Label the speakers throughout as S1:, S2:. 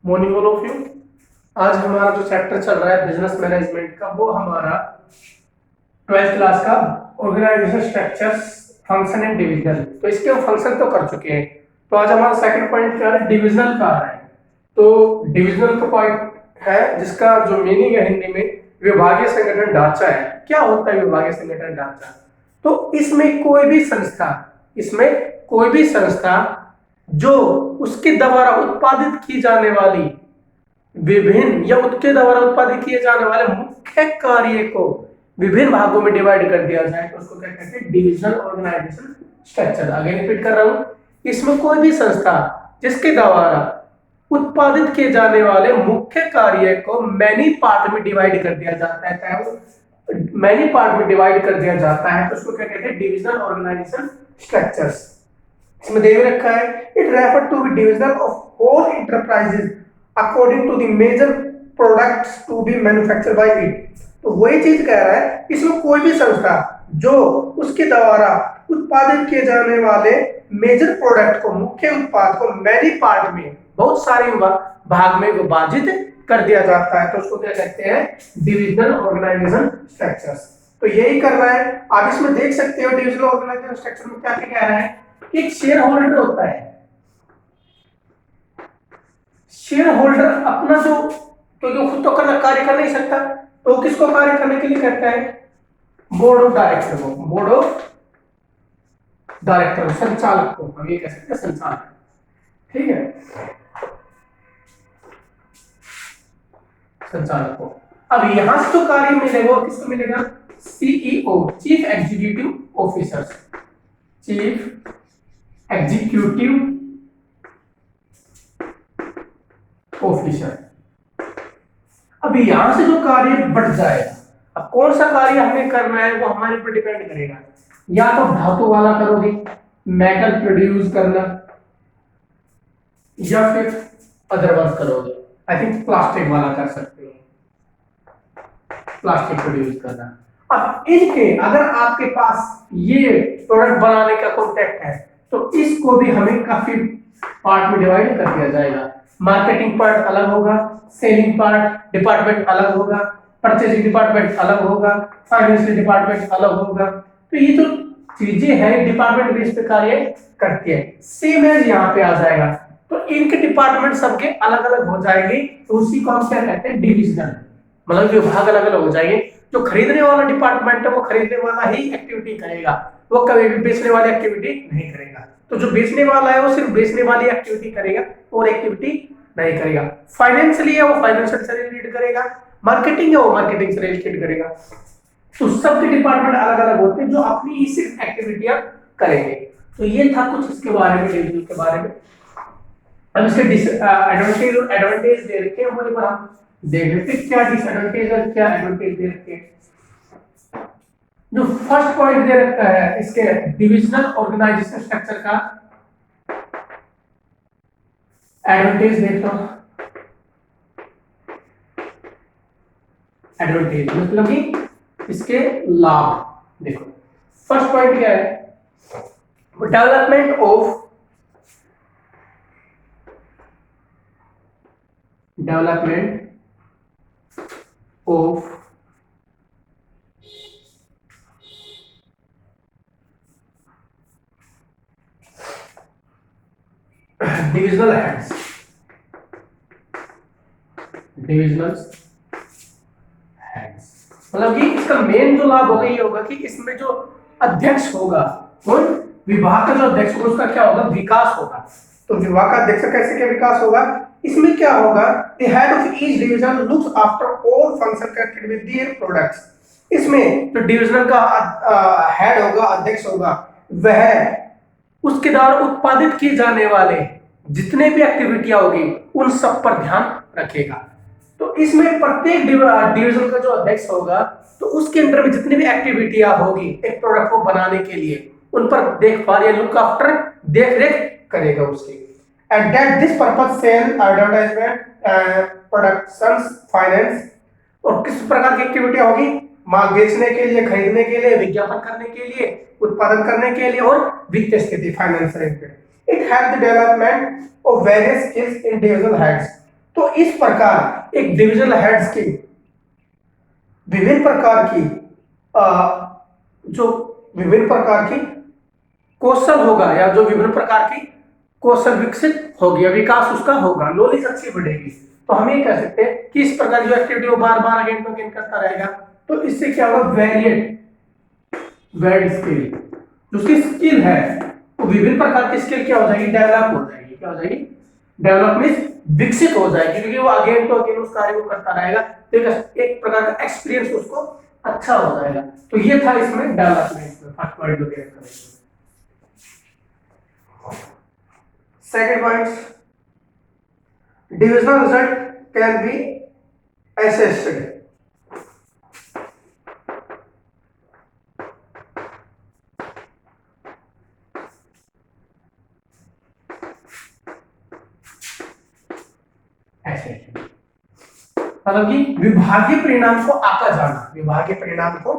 S1: Morning all of you. आज हमारा जो चैप्टर चल रहा है बिजनेस मैनेजमेंट का, वो हमारा 12th क्लास का organisation structures, function and division. तो इसके हम फंक्शन तो कर चुके हैं। तो आज हमारा सेकंड पॉइंट क्या है, डिविजनल का आ रहा है। तो डिविजनल का पॉइंट है जिसका जो मीनिंग है हिंदी में विभागीय संगठन ढांचा है। क्या होता है विभागीय संगठन ढांचा? तो इसमें कोई भी संस्था जो उसके द्वारा उत्पादित की जाने वाली विभिन्न या उसके द्वारा उत्पादित किए जाने वाले मुख्य कार्य को विभिन्न भागों में डिवाइड कर दिया जाए तो उसको क्या कहते हैं, डिविजनल ऑर्गेनाइजेशन स्ट्रक्चर। आगे रिपीट कर रहा हूं, इसमें कोई भी संस्था जिसके द्वारा उत्पादित किए जाने वाले मुख्य कार्य को मैनी पार्ट में डिवाइड कर दिया जाता है, चाहे वो मैनी पार्ट में डिवाइड कर दिया जाता है, तो उसको क्या कहते हैं, डिविजनल ऑर्गेनाइजेशन स्ट्रक्चर्स। इसमें दे रखा है, it refer to be division of whole enterprises according to the major products to be manufactured by it. तो वही चीज कह रहा है, इसमें कोई भी संस्था जो उसके द्वारा उत्पादित किए जाने वाले मेजर प्रोडक्ट को, मुख्य उत्पाद को मैनी पार्ट में, बहुत सारे भाग में विभाजित कर दिया जाता है, तो उसको क्या कहते हैं, डिविजनल ऑर्गेनाइजेशन स्ट्रक्चर्स। तो यही कर रहा है। आप इसमें देख सकते हो डिविजनल ऑर्गेनाइजेशन स्ट्रक्चर में क्या क्या कह रहा है। एक शेयर होल्डर होता है। शेयर होल्डर अपना जो, क्योंकि खुद तो कार्य कर नहीं सकता, तो किसको कार्य करने के लिए कहता है, बोर्ड ऑफ डायरेक्टर को, बोर्ड ऑफ डायरेक्टर, संचालक को हम ये कह सकते हैं, संचालक। ठीक है, संचालक को। अब यहां से जो कार्य मिलेगा वो किसको मिलेगा, CEO, chief executive officer, chief executive officer. अब यहां से जो कार्य बढ़ जाएगा, अब कौन सा कार्य हमें करना है वो हमारे ऊपर डिपेंड करेगा। या तो धातु वाला करोगे, मेटल प्रोड्यूस करना, या फिर अदर वर्क करोगे। आई थिंक प्लास्टिक वाला कर सकते हो, प्लास्टिक प्रोड्यूस करना। अब इनके अगर आपके पास ये प्रोडक्ट बनाने का कॉन्ट्रैक्ट है तो इसको भी हमें काफी पार्ट में डिवाइड कर दिया जाएगा। मार्केटिंग पार्ट अलग होगा, सेलिंग पार्ट डिपार्टमेंट अलग होगा, परचेजिंग डिपार्टमेंट अलग होगा, फाइनेंशियल डिपार्टमेंट अलग होगा। तो ये जो चीजें हैं डिपार्टमेंट बेस पे कार्य करती है। सेम एज यहाँ पे आ जाएगा, तो इनके डिपार्टमेंट सबके अलग अलग हो जाएंगे, तो उसी को हम क्या कहते हैं, डिविजन। मतलब विभाग अलग अलग हो जाएंगे। जो खरीदने वाला डिपार्टमेंट है वो खरीदने वाला ही एक्टिविटी करेगा, वो कभी भी बेचने वाली एक्टिविटी नहीं करेगा। तो जो बेचने वाला है वो सिर्फ बेचने वाली एक्टिविटी करेगा और एक्टिविटी नहीं करेगा। फाइनेंशियली है वो फाइनेंशियल से रिलेटेड करेगा, मार्केटिंग है वो मार्केटिंग से रिलेटेड करेगा। तो सबके डिपार्टमेंट अलग अलग होते हैं जो अपनी ही सिर्फ एक्टिविटियां करेंगे। तो ये था कुछ इसके बारे में, डिविजन के बारे में। अब इसके एडवांटेज और एडवांटेज दे रखे हैं, वो हम देख लेते हैं क्या डिसएडवांटेज और क्या एडवांटेज दे रखे हैं। जो फर्स्ट पॉइंट दे रखा है इसके डिविजनल ऑर्गेनाइजेशन स्ट्रक्चर का एडवांटेज देख लो। एडवांटेज मतलब कि इसके लाभ देखो। फर्स्ट पॉइंट क्या है, डेवलपमेंट ऑफ डिविजनल हेड्स, मतलब कि इसका मेन जो लाभ होगा ये होगा कि इसमें जो अध्यक्ष होगा, कौन, विभाग का जो अध्यक्ष होगा, उसका क्या होगा, विकास होगा। तो विभाग का अध्यक्ष कैसे क्या विकास होगा, इसमें क्या होगा, the head of each division looks after all function connected with their products. इसमें जो डिवीजन का हेड होगा, अध्यक्ष होगा, वह उसके द्वारा उत्पादित किए जाने वाले जितने भी एक्टिविटियां होगी उन सब पर ध्यान रखेगा। तो इसमें प्रत्येक डिवीजन का जो अध्यक्ष होगा तो उसके अंदर में जितनी भी एक्टिविटियां होगी एक प्रोडक्ट को बनाने के लिए, उन पर देखभाल या लुक आफ्टर, देख रेख करेगा उसकी। And that this purpose sale, advertisement, production, finance, और किस प्रकार की एक्टिविटियां होगी, माल बेचने के लिए, खरीदने के लिए, विज्ञापन करने के लिए, उत्पादन करने के लिए, और वित्तीय स्थिति, finance related. It have the development of various skills in divisional heads. तो इस प्रकार एक डिविजनल हेड्स की विभिन्न प्रकार की जो विभिन्न प्रकार की कौशल होगा, या जो विभिन्न प्रकार की कौशल विकसित होगी या विकास उसका होगा, नॉलेज अच्छी बढ़ेगी। तो हम ये कह सकते हैं कि इस प्रकार जो एक्टिविटी वो बार बार अगेन टू अगेन करता रहेगा, तो इससे क्या होगा, वेरिड स्किल, जो उसकी स्किल है वो विभिन्न प्रकार की स्किल क्या हो जाएगी, डेवलप हो जाएगी। क्या हो जाएगी, डेवलप मींस विकसित हो जाएगी, क्योंकि वो अगेन टू अगेन उस कार्य को करता रहेगा, तो एक प्रकार का एक्सपीरियंस उसको अच्छा हो जाएगा। तो ये था इसमें डेवलपमेंट में फर्स्ट पॉइंट जो क्लियर करेंगे। Second point, divisional result can be assessed. मतलब कि विभागीय परिणाम को आका जाना, विभागीय परिणाम को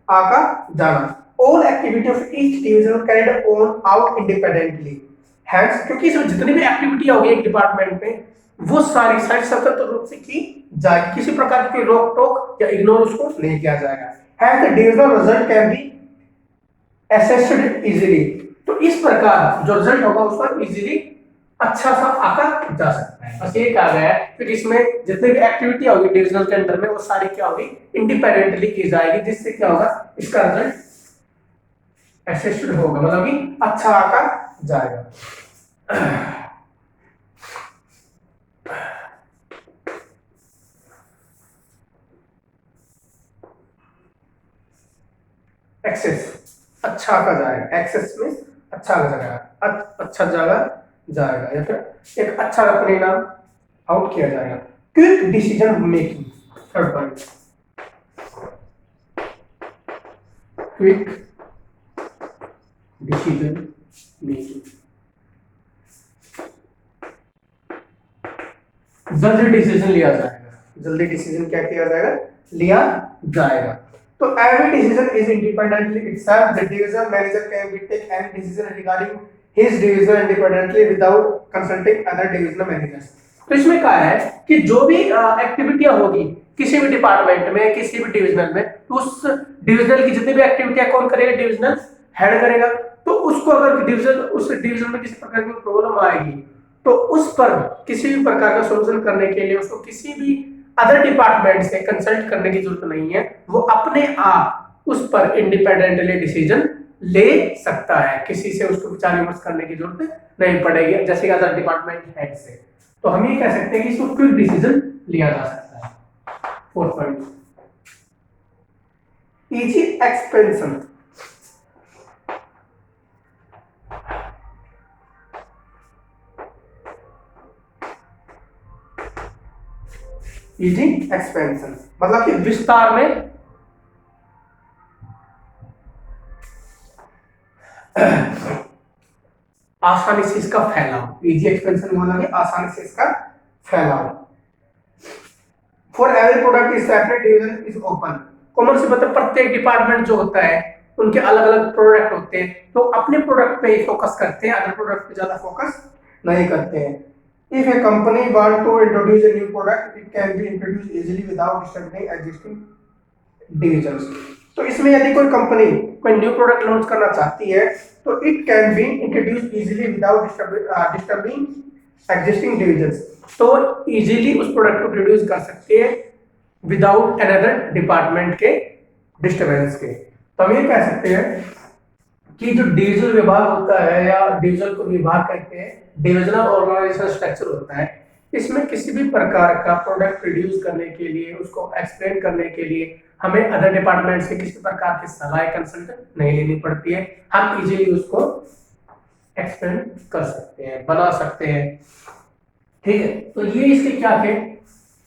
S1: आका जाना। All activity of each division carried on out independently, hence क्योंकि इसमें जितनी भी एक्टिविटी होगी एक डिपार्टमेंट में, वो सारी स्वतंत्र रूप से की जाएगी, किसी प्रकार की रोक टोक या इग्नोर उसको नहीं किया जाएगा। Hence the divisional result can be assessed easily, तो इस प्रकार जो रिजल्ट होगा उसका इजीली अच्छा सा आका जा सकता है। बस ये कहा गया है क्योंकि इसमें जितने भी एक्टिविटी होगी डिविजनल के अंदर में वो सारी क्या होगी, इंडिपेंडेंटली की जाएगी, जिससे क्या होगा, इसका रिजल्ट असेस्ड होगा, मतलब कि अच्छा आका जाएगा। एक्सेस अच्छा आका जाएगा, एक्सेस में अच्छा आका जाएगा, अच्छा जाएगा या फिर एक अच्छा परिणाम आउट किया जाएगा। Quick decision making, third point, quick decision making, जल्दी डिसीजन लिया जाएगा, जल्दी डिसीजन क्या किया जाएगा, लिया जाएगा। तो every decision is independently itself. The division manager can be take any decision regarding his division independently without consulting other divisional managers. तो इसमें क्या है कि जो भी एक्टिविटियां होगी किसी भी डिपार्टमेंट में, किसी भी डिविजनल में, तो उस डिविजनल की जितनी भी एक्टिविटियां कौन करेगा, डिविजनल हेड करेगा। तो उसको अगर उस डिविजन में किसी प्रकार की प्रॉब्लम आएगी, तो उस पर किसी भी प्रकार का सॉल्यूशन करने के लिए उसको किसी भी अदर डिपार्टमेंट से कंसल्ट करने की जरूरत नहीं है, वो अपने आप उस पर इंडिपेंडेंटली डिसीजन ले सकता है, किसी से उसको विचार विमर्श करने की जरूरत नहीं पड़ेगी, जैसे कि अदर डिपार्टमेंट हेड से। तो हम ये कह सकते हैं कि इसको क्विक डिसीजन लिया जा सकता है। Fourth point, easy expansion, easy expansion मतलब कि विस्तार में आसानी से इसका फैलाव, इजी एक्सपेंशन मतलब कि आसानी से इसका फैलाव। For every product is separate division is open, common से मतलब प्रत्येक डिपार्टमेंट जो होता है उनके अलग अलग प्रोडक्ट होते हैं, तो अपने प्रोडक्ट पे ही फोकस करते हैं, अदर प्रोडक्ट पे ज्यादा फोकस नहीं करते हैं। If a company want to introduce a new product, it can be introduced easily without disturbing existing divisions. तो इसमें यदि कोई कंपनी कोई न्यू प्रोडक्ट लॉन्च करना चाहती है, तो it can be introduced easily without disturbing existing divisions. तो इजीली उस प्रोडक्ट को प्रोड्यूस कर सकती है विदाउट अनदर डिपार्टमेंट के डिस्टर्बेंस के। तो हम ये कह सकते हैं कि जो डिविजनल विभाग होता है या डिविजन को विभाग कहते हैं, डिविजनल ऑर्गेनाइजेशन स्ट्रक्चर होता है, इसमें किसी भी प्रकार का प्रोडक्ट प्रोड्यूस करने के लिए, उसको एक्सप्लेन करने के लिए हमें अदर डिपार्टमेंट से किसी प्रकार की सलाह कंसल्ट नहीं लेनी पड़ती है, हम इजीली उसको एक्सप्लेन कर सकते हैं, बना सकते हैं। ठीक है, तो ये इसके क्या थे,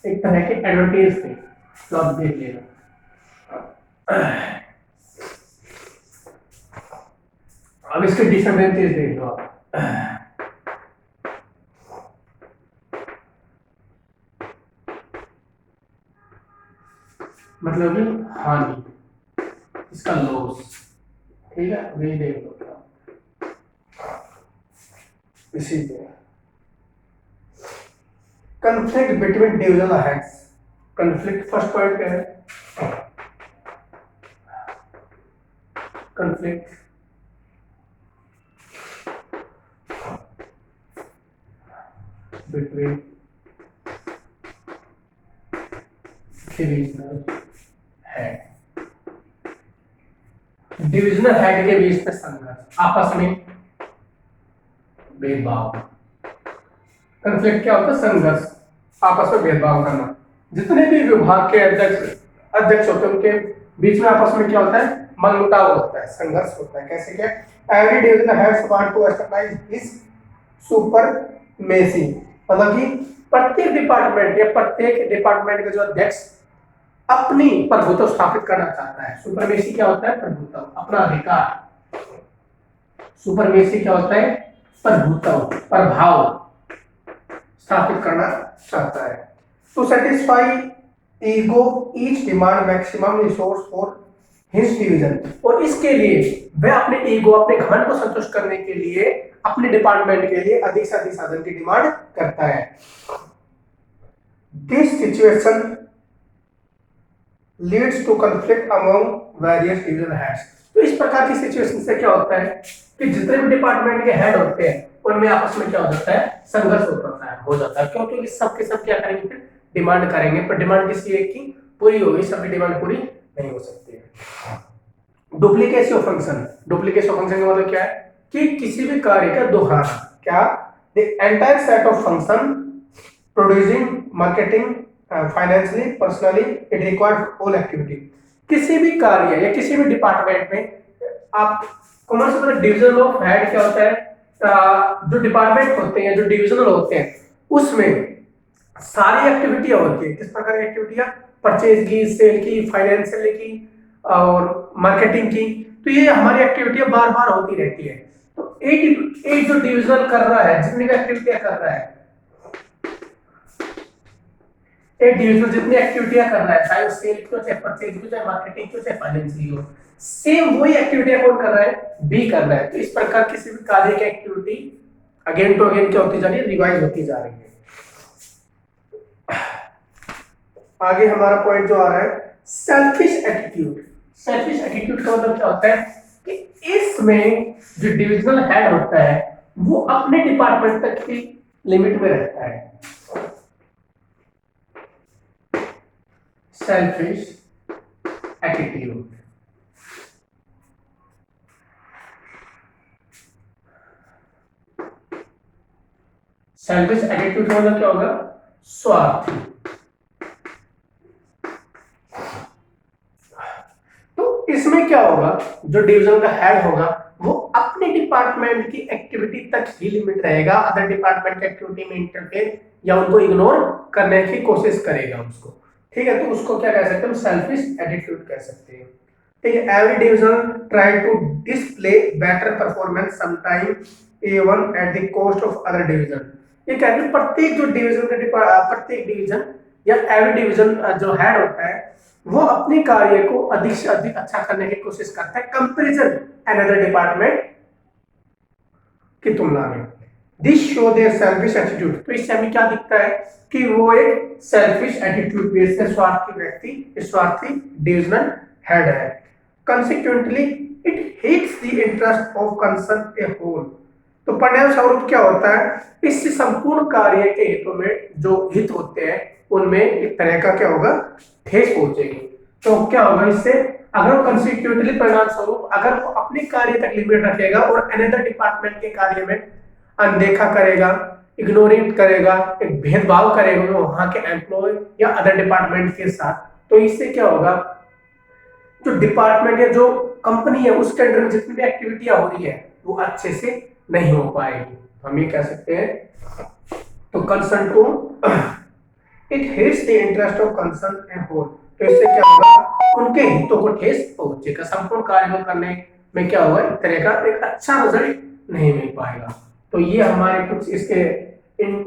S1: एक तरह के एडवांटेज थे, तो आप देख लेना। अब इसके डिसएडवांटेज देख लो आप। मतलब कि हानि, इसका लॉस, ठीक है, वही देख लो इसी पे। Conflict between divisional heads. Conflict first point क्या है? Conflict between divisional head. Divisional head के बीच में संघर्ष, आपस में भेदभाव। कंफ्लिक्ट क्या होता है? संघर्ष, आपस में भेदभाव करना। जितने भी विभाग के अध्यक्ष होते हैं उनके बीच में आपस में क्या होता है? मनमुटाव होता है, संघर्ष होता है। कैसे? क्या? Every division has want to establish his supremacy, मतलब कि प्रत्येक डिपार्टमेंट या प्रत्येक डिपार्टमेंट का जो अध्यक्ष अपनी प्रभुत्व स्थापित करना चाहता है। सुपरमेसी क्या होता है? प्रभुत्व, अपना अधिकार। सुपरमेसी क्या होता है? प्रभुत्व, प्रभाव स्थापित करना चाहता है। To satisfy ego each demand maximum resource for his division, और इसके लिए वह अपने ईगो, अपने घमंड को संतुष्ट करने के लिए अपने डिपार्टमेंट के लिए अधिक से अधिक साधन की डिमांड करता है। This situation leads to conflict among various divisional heads. तो इस प्रकार की सिचुएशन से क्या होता है कि जितने भी डिपार्टमेंट के हेड होते हैं उनमें आपस में क्या हो जाता है? संघर्ष हो जाता है। क्यों? क्योंकि सबके सब क्या करेंगे? फिर डिमांड करेंगे, पर डिमांड किसी एक की पूरी होगी, सबकी डिमांड पूरी नहीं हो सकती है। Duplicacy of function. Duplicacy of function का मतलब क्या है? कि किसी भी कार्य का दोहराना। क्या? The entire set of function producing, marketing, financially, personally, it requires whole activity. किसी भी कार्य या किसी भी डिपार्टमेंट में आप कॉमर्स में डिविजन ऑफ हेड क्या होता है? जो डिपार्टमेंट होते हैं, जो डिविजनल होते हैं, उसमें सारी एक्टिविटियां होती है। किस प्रकार की एक्टिविटियां? परचेज की, सेल की, फाइनेंशियल की और मार्केटिंग की। तो ये हमारी एक्टिविटियां बार बार होती रहती है। तो एक जो डिविजनल कर रहा है, जितनी भी एक्टिविटियां कर रहा है, एक डिविजनल जितनी एक्टिविटियां कर रहा है, चाहे सेल की हो, चाहे परचेज की हो, चाहे मार्केटिंग की हो, चाहे फाइनेंस की हो, सेम वही एक्टिविटियां कौन कर रहा है? बी कर रहा है। तो इस प्रकार किसी भी कार्य की एक्टिविटी अगेन टू अगेन क्या होती जा रही है? रिवाइज होती जा रही है। आगे हमारा पॉइंट जो आ रहा है, सेल्फिश एटीट्यूड। सेल्फिश एटीट्यूड का मतलब क्या होता है? कि इसमें जो डिविजनल हेड होता है वो अपने डिपार्टमेंट तक की लिमिट में रहता है। Selfish attitude. सेल्फिश एटीट्यूड का मतलब क्या होगा? स्वार्थी। तो इसमें क्या होगा? जो डिवीजन का हेड होगा वो अपने डिपार्टमेंट की एक्टिविटी तक ही लिमिट रहेगा, अदर डिपार्टमेंट की एक्टिविटी में इंटरफेयर या उनको इग्नोर करने की कोशिश करेगा उसको। ठीक है, तो उसको क्या कह सकते हैं? सेल्फिश एटीट्यूड कह सकते हैं। ठीक है, every division try to display better performance sometime even at the cost of other division. ये कहते हैं प्रत्येक जो डिवीजन का प्रत्येक डिवीजन या एवरी डिवीजन जो हेड होता है वो अपने कार्य को अधिक से अधिक अच्छा करने की कोशिश करता है कंपैरिजन अनदर डिपार्टमेंट की तुलना में। This show their selfish attitude. तो इससे हमें क्या दिखता है कि वो एक सेल्फिश एटीट्यूड बेस्ड है, स्वार्थी व्यक्ति, स्वार्थी डिविजनल हेड है। Consequently it hits the interest of concern a whole. तो परिणाम स्वरूप क्या होता है? इससे संपूर्ण कार्य के हितों में जो हित होते हैं उनमें एक तरह का क्या होगा? ठेस पहुंचेगी। तो क्या होगा इससे? अगर वो कंसिक्वेंटली परिणाम स्वरूप अगर वो अपने कार्य तक लिमिट रखेगा और अनदर डिपार्टमेंट के कार्य में अनदेखा करेगा, इग्नोरेट करेगा, एक भेदभाव करेगा वहां के एम्प्लॉय या अदर डिपार्टमेंट के साथ, तो इससे क्या होगा? जो डिपार्टमेंट या जो कंपनी है उसके अंडर में जितनी भी एक्टिविटियां हो रही है वो अच्छे से नहीं हो पाएगी। हम ये कह सकते हैं तो कंसर्न को it hits the interest of concern and whole. तो इससे क्या होगा? उनके हितों को ठेस पहुंचेगा, संपूर्ण कार्य को करने में क्या होगा? एक तरह का एक अच्छा रिजल्ट नहीं मिल पाएगा। तो ये हमारे कुछ इसके इन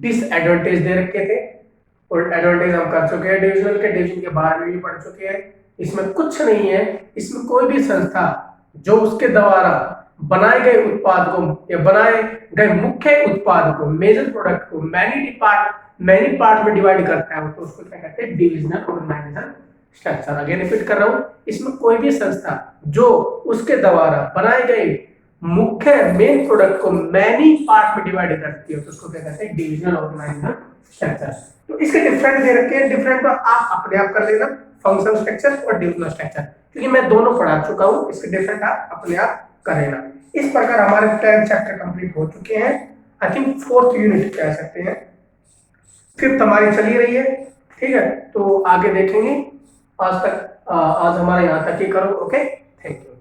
S1: डिसएडवांटेज दे रखे थे और एडवांटेज हम कर चुके हैं डिविजनल के, डिवीजन के बारे में भी पढ़ चुके हैं। इसमें कुछ नहीं है, इसमें कोई भी संस्था जो उसके द्वारा बनाए गए उत्पाद को या बनाए गए मुख्य उत्पाद को, मेजर प्रोडक्ट को मैनी पार्ट में डिवाइड करता है तो उसको क्या कहते हैं, divisional organisation structure. Again repeat कर रहा हूं, इसमें कोई भी संस्था जो उसके द्वारा बनाए गए मुख्य मेन प्रोडक्ट को मैनी पार्ट में डिवाइड करती है तो उसको क्या कहते हैं, डिविजनल ऑर्गेनाइजेशन स्ट्रक्चर। तो इसके डिफरेंट दे रखे हैं, डिफरेंट आप अपने आप कर लेना, फंक्शनल स्ट्रक्चर और डिविजनल स्ट्रक्चर, क्योंकि मैं दोनों पढ़ा चुका हूं, इसके डिफरेंट आप अपने आप कर लेना। इस प्रकार हमारे 10 चैप्टर कंप्लीट हो चुके हैं। आई थिंक 4th यूनिट कह सकते हैं, 5th हमारी चली रही है, ठीक है। तो आगे देखेंगे, आज हमारे यहाँ तक ही करो। Okay, thank you.